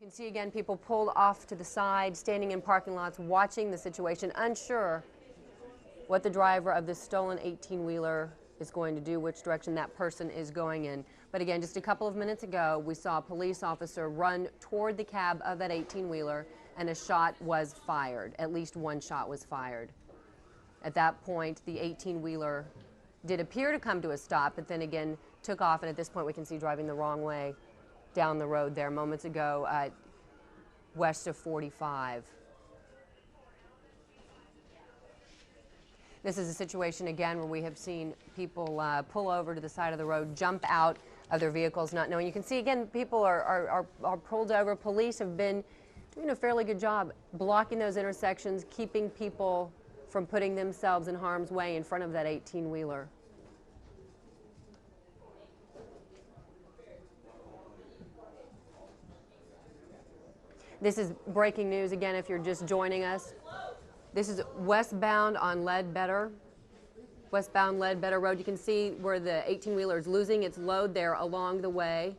You can see again people pulled off to the side, standing in parking lots, watching the situation, unsure what the driver of this stolen 18-wheeler is going to do, which direction that person is going in. But again, just a couple of minutes ago, we saw a police officer run toward the cab of that 18-wheeler, and a shot was fired. At least one shot was fired. At that point, the 18-wheeler did appear to come to a stop, but then again took off, and at this point we can see driving the wrong way down the road there moments ago, west of 45. This is a situation, again, where we have seen people pull over to the side of the road, jump out of their vehicles, not knowing. You can see, again, people are pulled over. Police have been doing a fairly good job blocking those intersections, keeping people from putting themselves in harm's way in front of that 18-wheeler. This is breaking news, again, if you're just joining us. This is westbound on Ledbetter Road. You can see where the 18-wheeler is losing its load there along the way.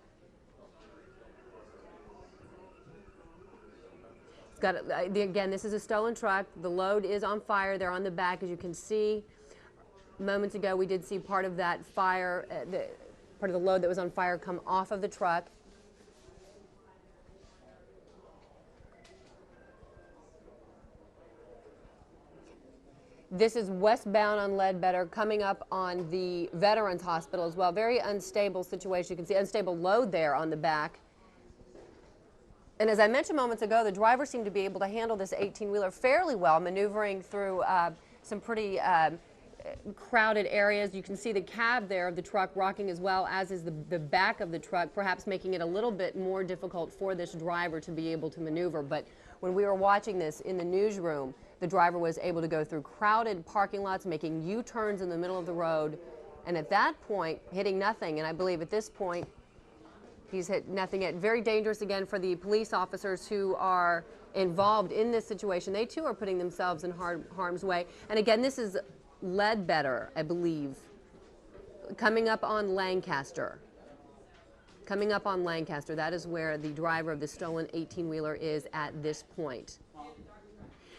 It's got, again, this is a stolen truck. The load is on fire there on the back, as you can see. Moments ago, we did see part of that fire, part of the load that was on fire come off of the truck. This is westbound on Ledbetter, coming up on the Veterans Hospital as well. Very unstable situation. You can see unstable load there on the back. And as I mentioned moments ago, the driver seemed to be able to handle this 18-wheeler fairly well, maneuvering through some pretty crowded areas. You can see the cab there of the truck rocking as well, as is the back of the truck, perhaps making it a little bit more difficult for this driver to be able to maneuver. But when we were watching this in the newsroom, the driver was able to go through crowded parking lots, making U-turns in the middle of the road, and at that point, hitting nothing. And I believe at this point, he's hit nothing yet. Very dangerous, again, for the police officers who are involved in this situation. They, too, are putting themselves in harm's way. And again, this is Ledbetter, I believe, coming up on Lancaster. Coming up on Lancaster, that is where the driver of the stolen 18-wheeler is at this point.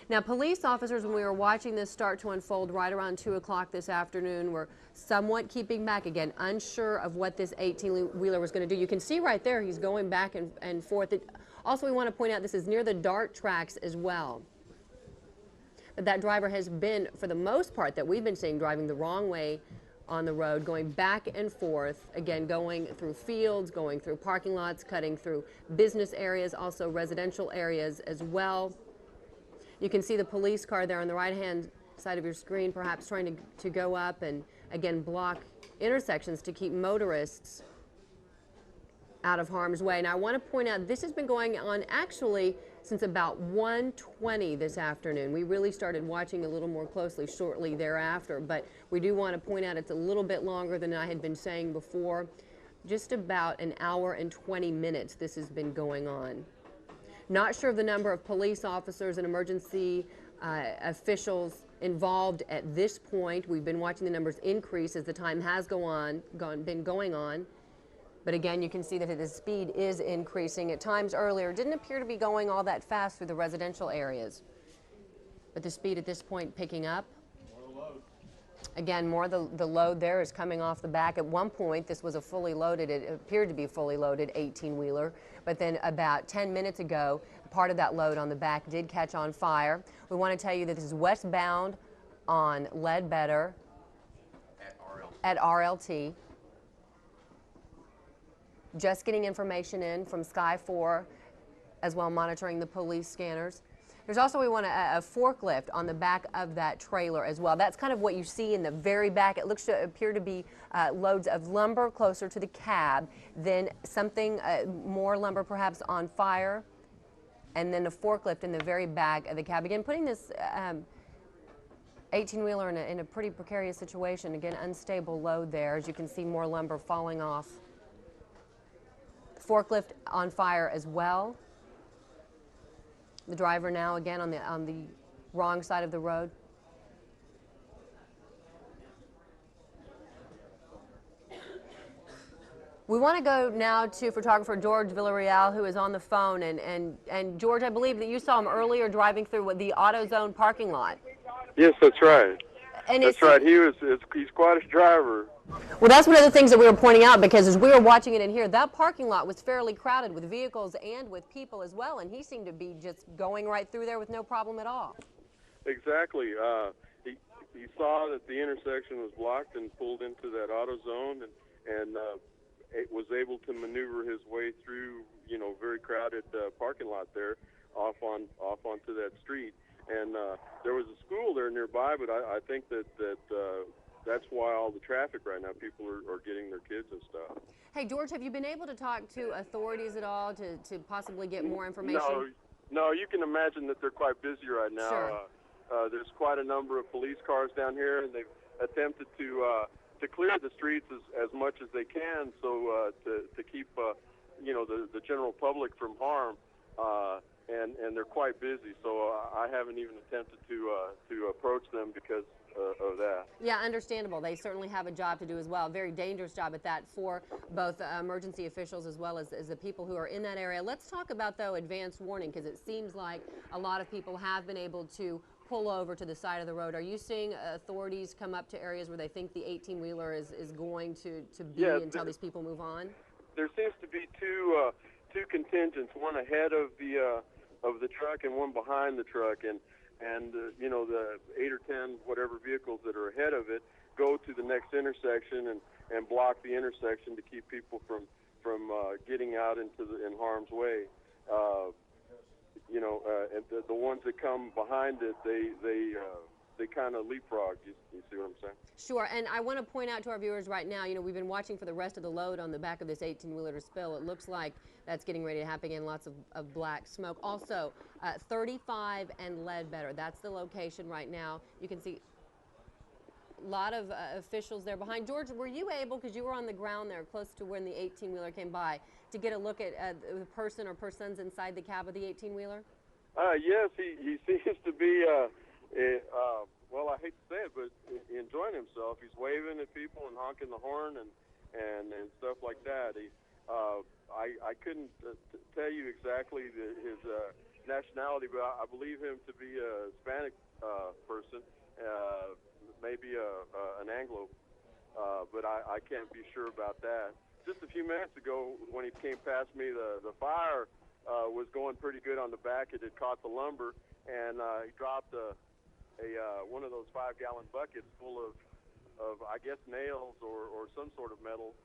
Now, police officers, when we were watching this start to unfold right around 2 o'clock this afternoon, were somewhat keeping back, again, unsure of what this 18-wheeler was going to do. You can see right there he's going back and forth. Also, we want to point out this is near the DART tracks as well. But that driver has been, for the most part, that we've been seeing, driving the wrong way on the road, going back and forth, again, going through fields, going through parking lots, cutting through business areas, also residential areas as well. You can see the police car there on the right-hand side of your screen, perhaps trying to go up and, again, block intersections to keep motorists out of harm's way. Now, I want to point out this has been going on actually since about 1:20 this afternoon. We really started watching a little more closely shortly thereafter, but we do want to point out it's a little bit longer than I had been saying before. Just about an hour and 20 minutes this has been going on. Not sure of the number of police officers and emergency officials involved at this point. We've been watching the numbers increase as the time has been going on. But again, you can see that the speed is increasing. At times earlier, it didn't appear to be going all that fast through the residential areas. But the speed at this point picking up. Again, more of the load there is coming off the back. At one point, this was a fully loaded, it appeared to be a fully loaded 18-wheeler, but then about 10 minutes ago, part of that load on the back did catch on fire. We want to tell you that this is westbound on Ledbetter at RLT. Just getting information in from Sky 4, as well monitoring the police scanners. There's also, we want a forklift on the back of that trailer as well. That's kind of what you see in the very back. It looks to appear to be loads of lumber closer to the cab, then something more lumber perhaps on fire, and then a forklift in the very back of the cab. Again, putting this 18-wheeler in a pretty precarious situation. Again, unstable load there. As you can see, more lumber falling off. Forklift on fire as well. The driver now again on the wrong side of the road. We want to go now to photographer George Villarreal, who is on the phone. And George, I believe that you saw him earlier driving through the AutoZone parking lot. Yes, that's right. And That's right. He's quite a driver. Well, that's one of the things that we were pointing out, because as we were watching it in here, that parking lot was fairly crowded with vehicles and with people as well, and he seemed to be just going right through there with no problem at all. Exactly. He saw that the intersection was blocked and pulled into that AutoZone, and was able to maneuver his way through, very crowded parking lot there, off onto that street. And there was a school there nearby, but I think that's why all the traffic right now. People are getting their kids and stuff. Hey, George, have you been able to talk to authorities at all to possibly get more information? No, you can imagine that they're quite busy right now. Sure. There's quite a number of police cars down here, and they've attempted to clear the streets as much as they can, so to keep the general public from harm. And they're quite busy, so I haven't even attempted to approach them because of that. Yeah, understandable. They certainly have a job to do as well. A very dangerous job at that for both emergency officials as well as the people who are in that area. Let's talk about, though, advance warning, because it seems like a lot of people have been able to pull over to the side of the road. Are you seeing authorities come up to areas where they think the 18-wheeler is going to be until these people move on? There seems to be two contingents, one ahead of the truck and one behind the truck, and the 8 or 10 whatever vehicles that are ahead of it go to the next intersection and block the intersection to keep people from getting out in harm's way. And the ones that come behind it, they kind of leapfrog. You see what I'm saying? Sure, and I want to point out to our viewers right now, we've been watching for the rest of the load on the back of this 18-wheeler to spill. It looks like that's getting ready to happen again, lots of black smoke. Also, 35 and Ledbetter, that's the location right now. You can see a lot of officials there behind. George, were you able, because you were on the ground there close to when the 18-wheeler came by, to get a look at the person or persons inside the cab of the 18-wheeler? Yes, he seems to be, well, I hate to say it, but enjoying himself. He's waving at people and honking the horn and stuff like that. I couldn't tell you exactly his nationality, but I believe him to be a Hispanic person, maybe an Anglo, but I can't be sure about that. Just a few minutes ago, when he came past me, the fire was going pretty good on the back. It had caught the lumber, and he dropped one of those 5-gallon buckets full of I guess nails or some sort of metal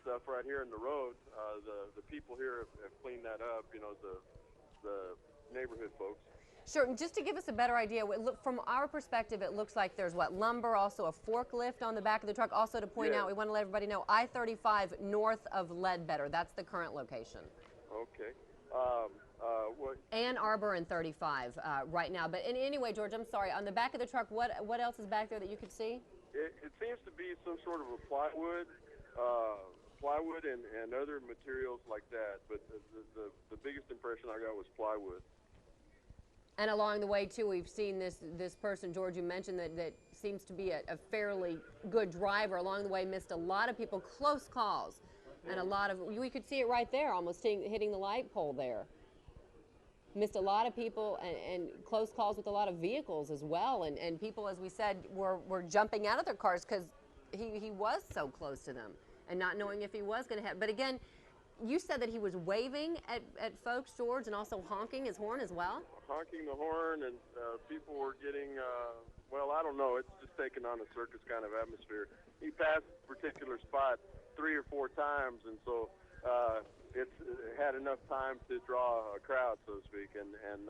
stuff right here in the road. The people here have cleaned that up, the neighborhood folks. Sure, and just to give us a better idea, from our perspective, it looks like there's lumber, also a forklift on the back of the truck. Also, to point out, we want to let everybody know, I-35 north of Ledbetter. That's the current location. Okay. Ann Arbor and 35 right now. But anyway, George, I'm sorry. On the back of the truck, what else is back there that you could see? It seems to be some sort of a plywood and other materials like that. But the biggest impression I got was plywood. And along the way, too, we've seen this person, George, you mentioned that seems to be a fairly good driver. Along the way, missed a lot of people, close calls. And we could see it right there, almost hitting the light pole there. Missed a lot of people and close calls with a lot of vehicles as well. And people, as we said, were jumping out of their cars because he was so close to them and not knowing if he was going to hit. But again, you said that he was waving at folks, George, and also honking his horn as well? Honking the horn, and people were getting, well, I don't know, it's just taking on a circus kind of atmosphere. He passed a particular spot 3 or 4 times, and so it had enough time to draw a crowd, so to speak. And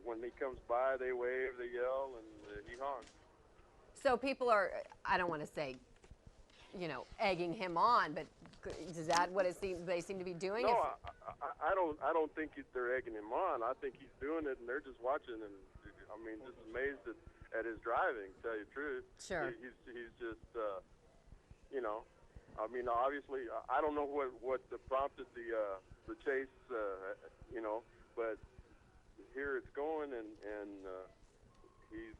when he comes by, they wave, they yell, and he honks. So people are, I don't want to say, egging him on, but is that what they seem to be doing? No, I don't think they're egging him on. I think he's doing it, and they're just watching, and just amazed at his driving. To tell you the truth, sure. He's just, obviously, I don't know what prompted the chase, but here it's going, and he's,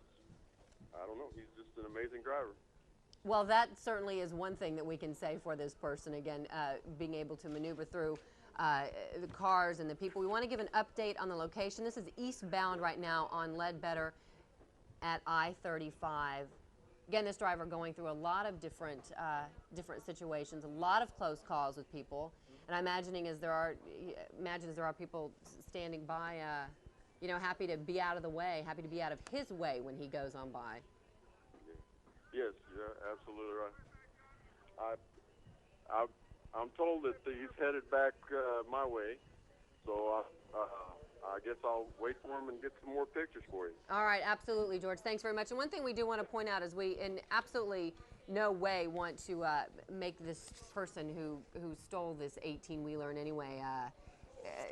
I don't know, he's just an amazing driver. Well, that certainly is one thing that we can say for this person. Again, being able to maneuver through the cars and the people. We want to give an update on the location. This is eastbound right now on Ledbetter at I-35. Again, this driver going through a lot of different situations, a lot of close calls with people, and I'm imagining as there are people standing by, happy to be out of the way, happy to be out of his way when he goes on by. Yes, you're absolutely right. I'm told that he's headed back my way, so I guess I'll wait for him and get some more pictures for you. All right, absolutely, George. Thanks very much. And one thing we do want to point out is we, in absolutely no way, want to make this person who stole this 18-wheeler in any way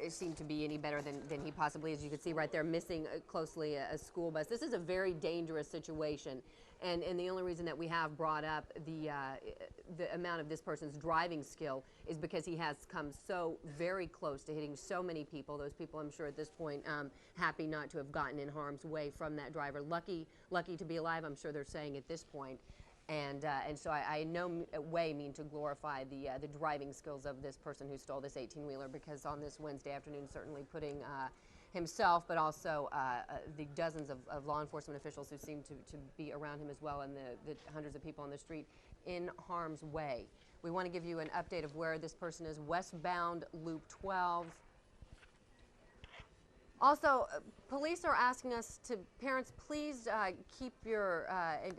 seem to be any better than he possibly is. You can see right there, missing closely a school bus. This is a very dangerous situation. And the only reason that we have brought up the amount of this person's driving skill is because he has come so very close to hitting so many people. Those people, I'm sure at this point, happy not to have gotten in harm's way from that driver. Lucky to be alive, I'm sure they're saying at this point. And so I in no way mean to glorify the driving skills of this person who stole this 18-wheeler, because on this Wednesday afternoon, certainly putting himself, but also the dozens of law enforcement officials who seem to be around him as well, and the hundreds of people on the street in harm's way. We want to give you an update of where this person is, westbound Loop 12. Also, police are asking us to, parents, please keep your,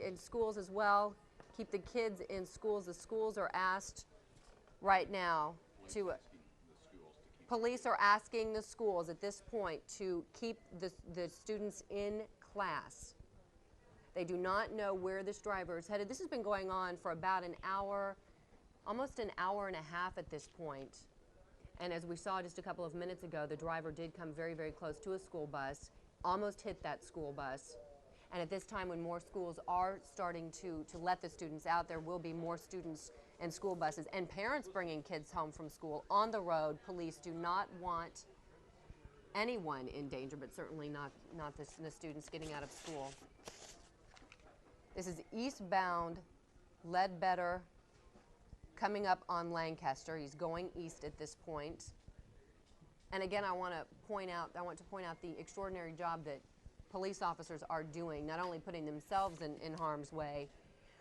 in schools as well, keep the kids in schools. The schools are asked right now to, police are asking the schools at this point to keep the students in class. They do not know where this driver is headed. This has been going on for about an hour, almost an hour and a half at this point. And as we saw just a couple of minutes ago, the driver did come very, very close to a school bus, almost hit that school bus. And at this time, when more schools are starting to let the students out, there will be more students and school buses and parents bringing kids home from school on the road. Police do not want anyone in danger, but certainly not the students getting out of school. This is eastbound Ledbetter, coming up on Lancaster. He's going east at this point. And again, I want to point out the extraordinary job that police officers are doing, not only putting themselves in harm's way,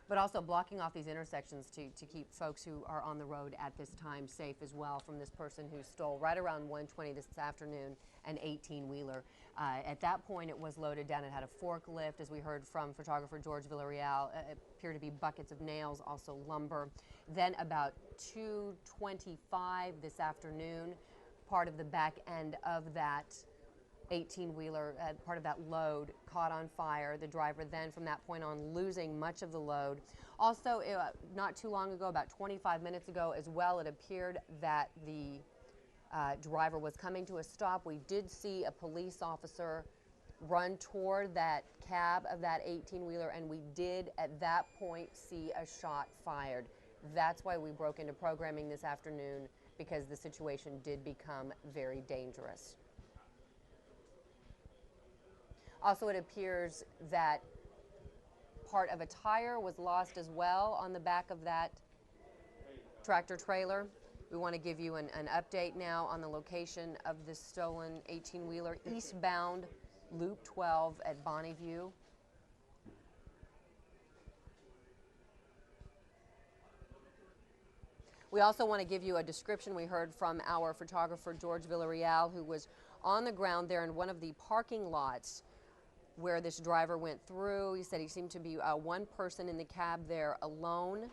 but also blocking off these intersections to keep folks who are on the road at this time safe as well from this person who stole right around 1:20 this afternoon an 18-wheeler. At that point, it was loaded down. It had a forklift, as we heard from photographer George Villarreal. It appeared to be buckets of nails, also lumber. Then about 2:25 this afternoon, part of the back end of that 18-wheeler, part of that load caught on fire. The driver then from that point on losing much of the load. Also, not too long ago, about 25 minutes ago as well, it appeared that the driver was coming to a stop. We did see a police officer run toward that cab of that 18-wheeler, and we did at that point see a shot fired. That's why we broke into programming this afternoon, because the situation did become very dangerous. Also, it appears that part of a tire was lost as well on the back of that tractor trailer. We want to give you an update now on the location of this stolen 18-wheeler, eastbound Loop 12 at Bonneview. We also want to give you a description we heard from our photographer, George Villarreal, who was on the ground there in one of the parking lots where this driver went through. He said he seemed to be one person in the cab there alone.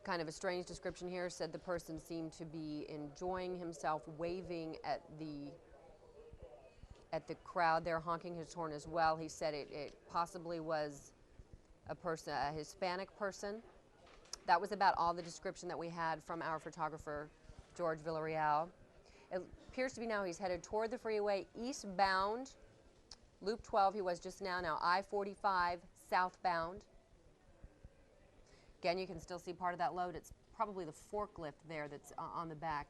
Kind of a strange description here. Said the person seemed to be enjoying himself, waving at the crowd there, honking his horn as well. He said it possibly was a Hispanic person. That was about all the description that we had from our photographer, George Villarreal. It appears to be now he's headed toward the freeway eastbound, Loop 12 he was just now I-45 southbound. Again, you can still see part of that load. It's probably the forklift there that's on the back,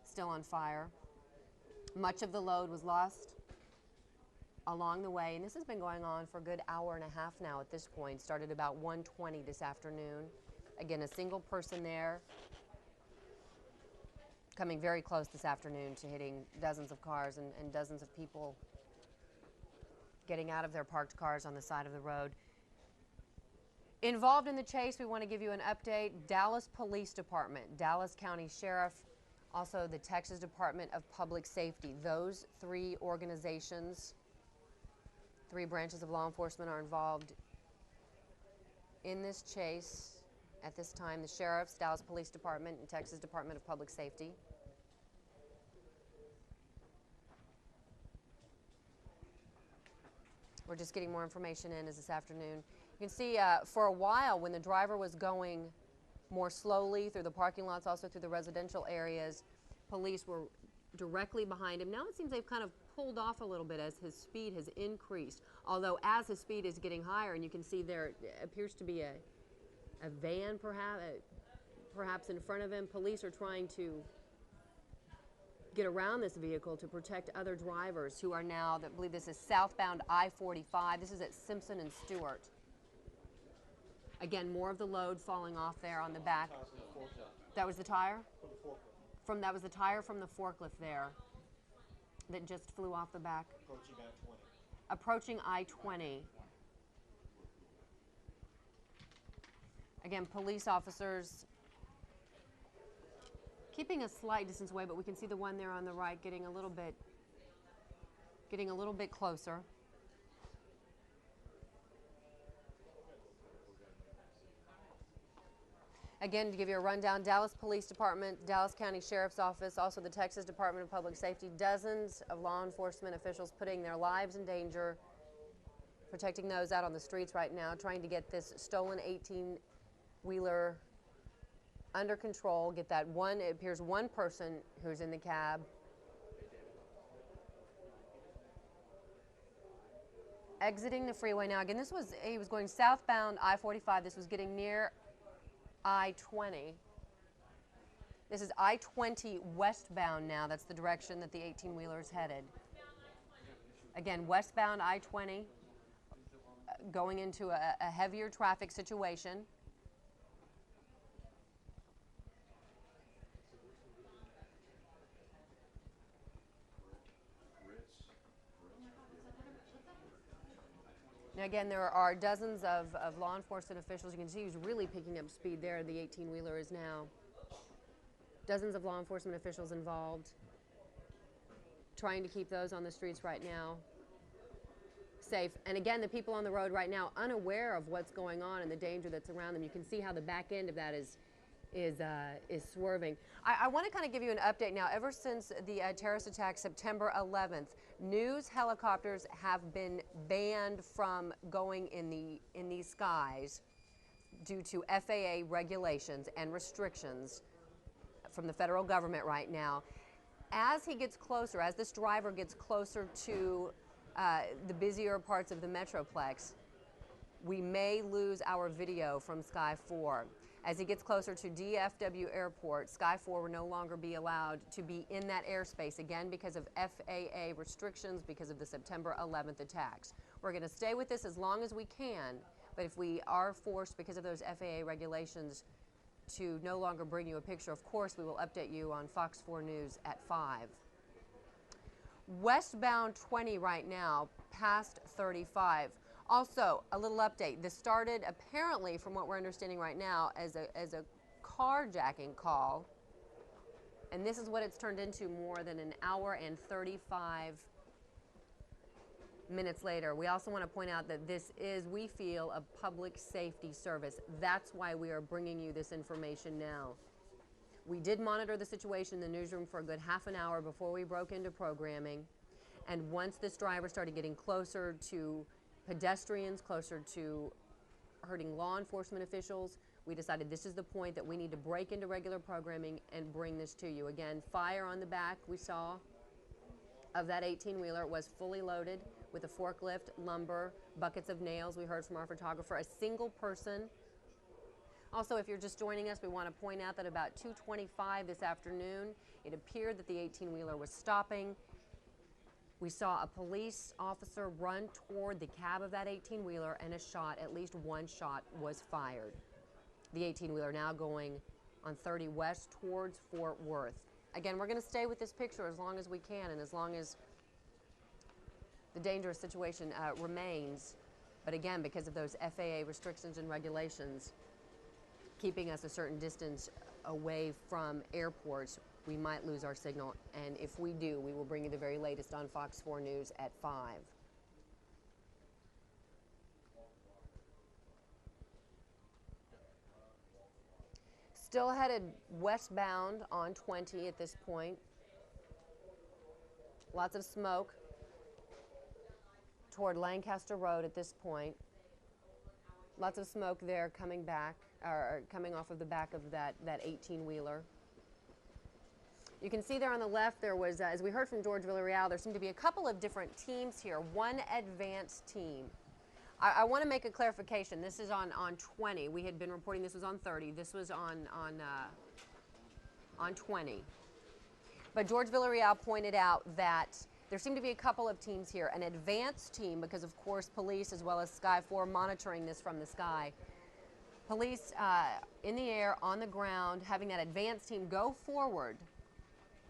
still on fire. Much of the load was lost. along the way, and this has been going on for a good hour and a half now at this point. Started about 1:20 this afternoon. Again, a single person there, coming very close this afternoon to hitting dozens of cars and dozens of people getting out of their parked cars on the side of the road. Involved in the chase, we want to give you an update. Dallas Police Department, Dallas County Sheriff, also the Texas Department of Public Safety. Those three organizations, three branches of law enforcement are involved in this chase at this time. The sheriffs, Dallas Police Department, and Texas Department of Public Safety. We're just getting more information in as this afternoon. You can see for a while when the driver was going more slowly through the parking lots, also through the residential areas, police were directly behind him. Now it seems they've kind of pulled off a little bit as his speed has increased. Although as his speed is getting higher, and you can see there appears to be a van perhaps in front of him. Police are trying to get around this vehicle to protect other drivers who are now, I believe this is southbound I-45. This is at Simpson and Stewart. Again, more of the load falling off there on the back. That was the tire? That was the tire from the forklift there that just flew off the back. Approaching I-20. Again, police officers keeping a slight distance away, but we can see the one there on the right getting a little bit closer. Again, to give you a rundown, Dallas Police Department, Dallas County Sheriff's Office, also the Texas Department of Public Safety, dozens of law enforcement officials putting their lives in danger, protecting those out on the streets right now, trying to get this stolen 18-wheeler under control, get that one, it appears one person who's in the cab. Exiting the freeway now. Again, he was going southbound I-45. This was getting near I-20. This is I-20 westbound now. That's the direction that the 18-wheeler is headed. Again, westbound I-20, going into a heavier traffic situation. Now again, there are dozens of law enforcement officials. You can see he's really picking up speed there. The 18-wheeler is now. Dozens of law enforcement officials involved, trying to keep those on the streets right now safe. And again, the people on the road right now unaware of what's going on and the danger that's around them. You can see how the back end of that is swerving. I want to kind of give you an update now. Ever since the terrorist attack September 11th, news helicopters have been banned from going in these skies due to FAA regulations and restrictions from the federal government right now. As he gets closer, as this driver gets closer to the busier parts of the Metroplex, we may lose our video from Sky 4. As he gets closer to DFW Airport, Sky 4 will no longer be allowed to be in that airspace, again because of FAA restrictions, because of the September 11th attacks. We're going to stay with this as long as we can, but if we are forced because of those FAA regulations to no longer bring you a picture, of course we will update you on Fox 4 News at 5. Westbound 20 right now, past 35. Also, a little update. This started apparently, from what we're understanding right now, as a carjacking call, and this is what it's turned into more than an hour and 35 minutes later. We also want to point out that this is, we feel, a public safety service. That's why we are bringing you this information now. We did monitor the situation in the newsroom for a good half an hour before we broke into programming, and once this driver started getting closer to pedestrians, closer to hurting law enforcement officials, we decided this is the point that we need to break into regular programming and bring this to you. Again, fire on the back we saw of that 18-wheeler. It was fully loaded with a forklift, lumber, buckets of nails. We heard from our photographer, a single person. Also, if you're just joining us, we want to point out that about 2:25 this afternoon, it appeared that the 18-wheeler was stopping. We saw a police officer run toward the cab of that 18-wheeler, and at least one shot was fired. The 18-wheeler now going on 30 West towards Fort Worth. Again, we're going to stay with this picture as long as we can and as long as the dangerous situation remains. But again, because of those FAA restrictions and regulations, keeping us a certain distance away from airports, we might lose our signal. And if we do, we will bring you the very latest on Fox 4 News at 5. Still headed westbound on 20 at this point. Lots of smoke toward Lancaster Road at this point. Lots of smoke there coming back, or coming off of the back of that 18-wheeler. You can see there on the left there was, as we heard from George Villarreal, there seemed to be a couple of different teams here. One advanced team. I want to make a clarification. This is on 20. We had been reporting this was on 30. This was on 20. But George Villarreal pointed out that there seemed to be a couple of teams here. An advanced team, because of course police as well as Sky 4 monitoring this from the sky. Police in the air, on the ground, having that advanced team go forward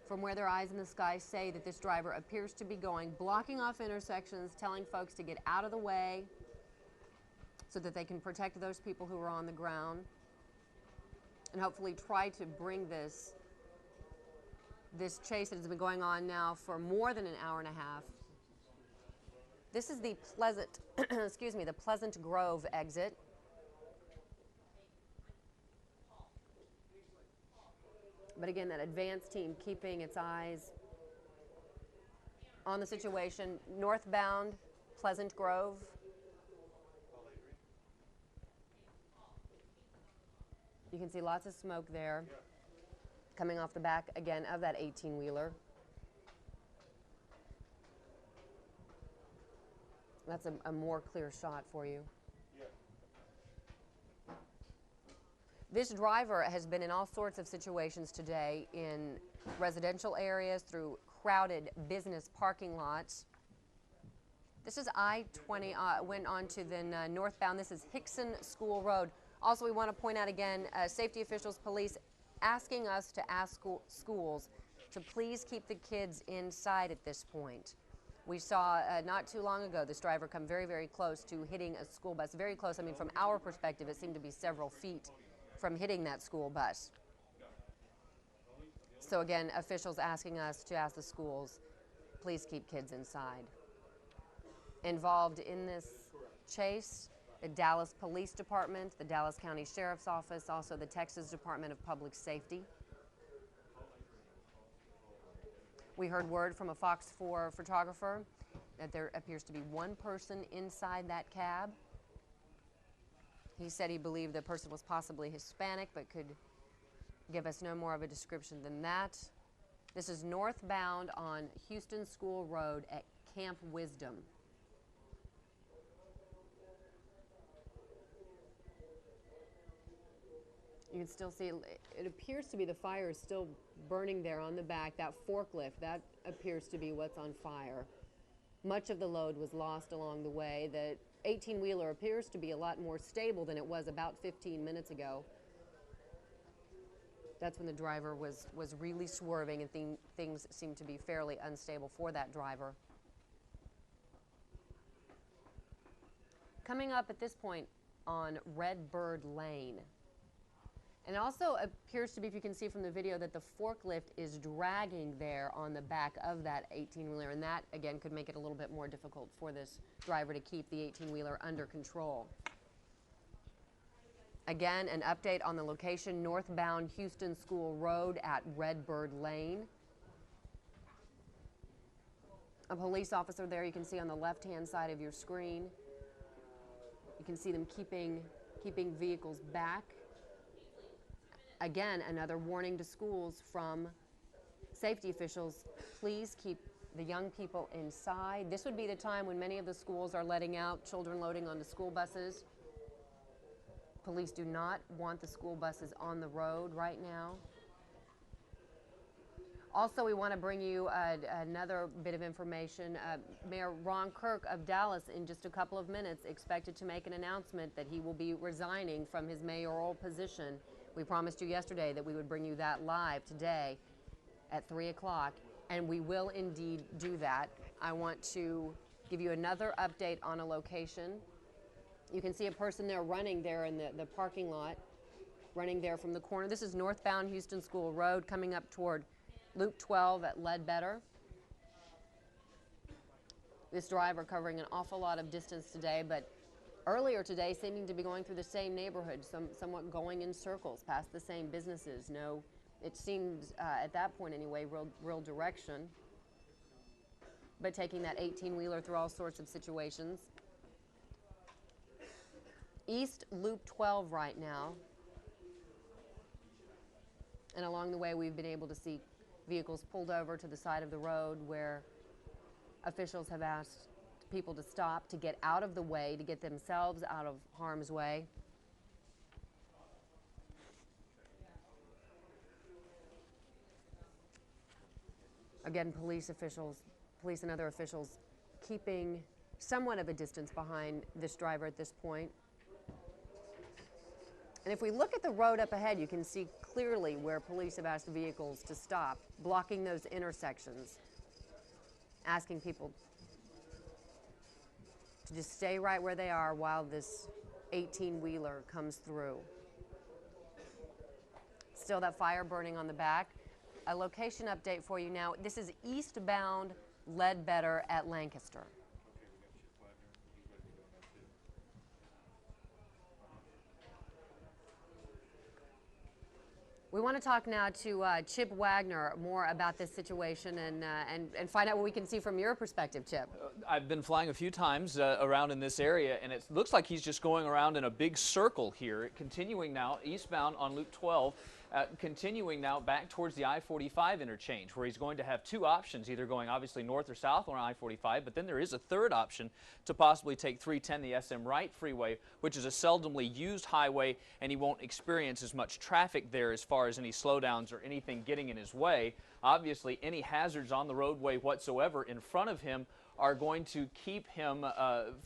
from where their eyes in the sky say that this driver appears to be going, blocking off intersections, telling folks to get out of the way so that they can protect those people who are on the ground and hopefully try to bring this chase that has been going on now for more than an hour and a half. This is the Pleasant, excuse me, the Pleasant Grove exit. But again, that advanced team keeping its eyes on the situation. Northbound, Pleasant Grove. You can see lots of smoke there coming off the back, again, of that 18-wheeler. That's a more clear shot for you. This driver has been in all sorts of situations today in residential areas, through crowded business parking lots. This is I-20, went on to then northbound. This is Hickson School Road. Also, we want to point out again, safety officials, police, asking us to ask schools to please keep the kids inside at this point. We saw not too long ago this driver come very, very close to hitting a school bus. Very close. I mean, from our perspective, it seemed to be several feet from hitting that school bus. So again, officials asking us to ask the schools, please keep kids inside. Involved in this chase, the Dallas Police Department, the Dallas County Sheriff's Office, also the Texas Department of Public Safety. We heard word from a Fox 4 photographer that there appears to be one person inside that cab. He said he believed the person was possibly Hispanic, but could give us no more of a description than that. This is northbound on Houston School Road at Camp Wisdom. You can still see, it appears to be the fire is still burning there on the back. That forklift, that appears to be what's on fire. Much of the load was lost along the way. The 18-wheeler appears to be a lot more stable than it was about 15 minutes ago. That's when the driver was really swerving, and things seemed to be fairly unstable for that driver. Coming up at this point on Redbird Lane. And it also appears to be, if you can see from the video, that the forklift is dragging there on the back of that 18-wheeler, and that, again, could make it a little bit more difficult for this driver to keep the 18-wheeler under control. Again, an update on the location, northbound Houston School Road at Redbird Lane. A police officer there you can see on the left-hand side of your screen. You can see them keeping vehicles back. Again, another warning to schools from safety officials, please keep the young people inside. This would be the time when many of the schools are letting out children loading onto school buses. Police do not want the school buses on the road right now. Also, we want to bring you another bit of information. Mayor Ron Kirk of Dallas, in just a couple of minutes, expected to make an announcement that he will be resigning from his mayoral position. We promised you yesterday that we would bring you that live today at 3 o'clock, and we will indeed do that. I want to give you another update on a location. You can see a person there running there in the parking lot, running there from the corner. This is northbound Houston School Road coming up toward Loop 12 at Ledbetter. This driver covering an awful lot of distance today, but earlier today seeming to be going through the same neighborhood, somewhat going in circles past the same businesses. No, it seems at that point anyway, real direction, but taking that 18-wheeler through all sorts of situations. East Loop 12 right now, and along the way we've been able to see vehicles pulled over to the side of the road where officials have asked people to stop, to get out of the way, to get themselves out of harm's way. Again, police and other officials keeping somewhat of a distance behind this driver at this point. And if we look at the road up ahead, you can see clearly where police have asked vehicles to stop, blocking those intersections, asking people to just stay right where they are while this 18-wheeler comes through. Still that fire burning on the back. A location update for you now. This is eastbound Ledbetter at Lancaster. We want to talk now to Chip Wagner more about this situation and find out what we can see from your perspective, Chip. I've been flying a few times around in this area, and it looks like he's just going around in a big circle here, continuing now eastbound on Loop 12, continuing now back towards the I-45 interchange, where he's going to have two options, either going obviously north or south on I-45, but then there is a third option to possibly take 310, the SM Wright freeway, which is a seldomly used highway, and he won't experience as much traffic there as far as any slowdowns or anything getting in his way. Obviously, any hazards on the roadway whatsoever in front of him are going to keep him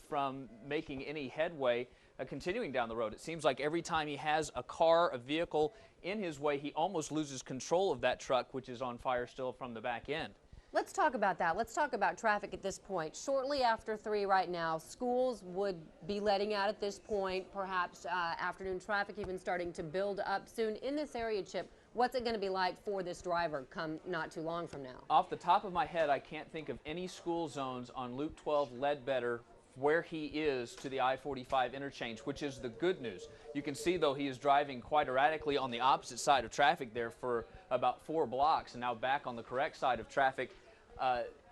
from making any headway continuing down the road. It seems like every time he has a car, a vehicle in his way, he almost loses control of that truck, which is on fire still from the back end. Let's talk about that. Let's talk about traffic at this point. Shortly after 3 right now, schools would be letting out at this point, perhaps afternoon traffic even starting to build up soon. In this area, Chip, what's it going to be like for this driver come not too long from now? Off the top of my head, I can't think of any school zones on Loop 12 Ledbetter where he is to the I-45 interchange, which is the good news. You can see, though, he is driving quite erratically on the opposite side of traffic there for about 4 blocks, and now back on the correct side of traffic.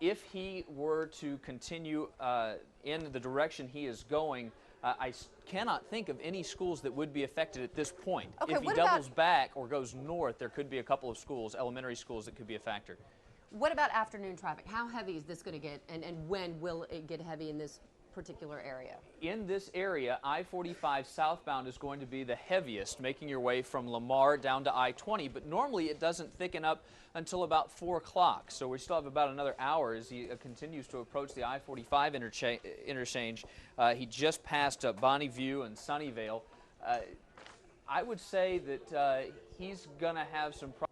If he were to continue in the direction he is going, I cannot think of any schools that would be affected at this point. Okay, if he doubles back or goes north, there could be a couple of schools, elementary schools, that could be a factor. What about afternoon traffic? How heavy is this going to get, and when will it get heavy in this particular area? In this area, I-45 southbound is going to be the heaviest, making your way from Lamar down to I-20, but normally it doesn't thicken up until about 4 o'clock, so we still have about another hour as he continues to approach the I-45 interchange. He just passed Bonnie View and Sunnyvale. I would say that he's going to have some problems